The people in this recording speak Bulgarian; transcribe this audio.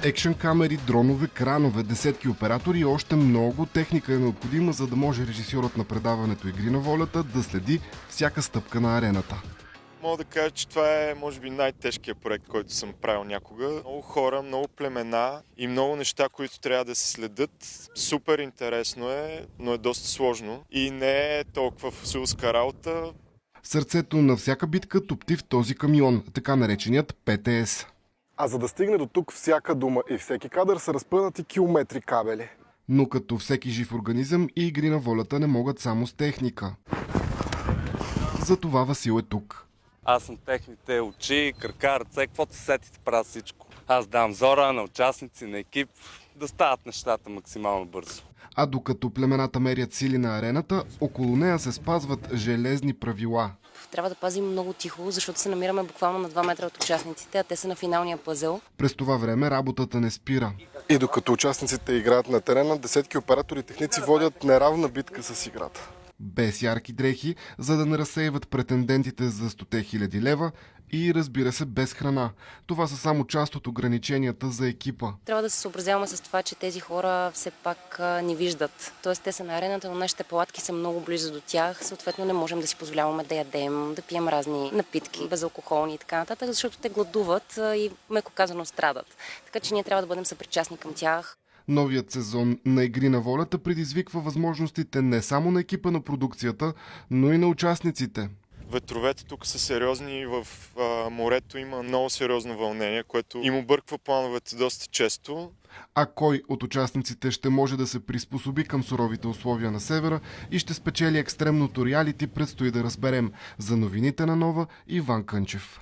Екшън камери, дронове, кранове, десетки оператори и още много техника е необходима, за да може режисьорът на предаването Игри на волята да следи всяка стъпка на арената. Мога да кажа, че това е, може би, най-тежкият проект, който съм правил някога. Много хора, много племена и много неща, които трябва да се следят. Супер интересно е, но е доста сложно и не е толкова фусулска работа. Сърцето на всяка битка топти в този камион, така нареченият ПТС. А за да стигне до тук, всяка дума и всеки кадър са разпънати километри кабели. Но като всеки жив организъм и Игри на волята не могат само с техника. Затова Васил е тук. Аз съм техните очи, крака, ръце, каквото се сетите, правя всичко. Аз давам зора на участници, на екип, да стават нещата максимално бързо. А докато племената мерят сили на арената, около нея се спазват железни правила. Трябва да пазим много тихо, защото се намираме буквално на 2 метра от участниците, а те са на финалния пъзел. През това време работата не спира. И докато участниците играят на терена, десетки оператори и техници водят неравна битка с играта. Без ярки дрехи, за да не разсейват претендентите за 100 000 лева и, разбира се, без храна. Това са само част от ограниченията за екипа. Трябва да се съобразяваме с това, че тези хора все пак ни виждат. Тоест те са на арената, но нашите палатки са много близо до тях. Съответно не можем да си позволяваме да ядем, да пием разни напитки, безалкохолни и така нататък, защото те гладуват и меко казано страдат. Така че ние трябва да бъдем съпричастни към тях. Новият сезон на Игри на волята предизвиква възможностите не само на екипа на продукцията, но и на участниците. Ветровете тук са сериозни и в морето има много сериозно вълнение, което им обърква плановете доста често. А кой от участниците ще може да се приспособи към суровите условия на севера и ще спечели екстремното реалити, предстои да разберем. За новините на Нова, Иван Кънчев.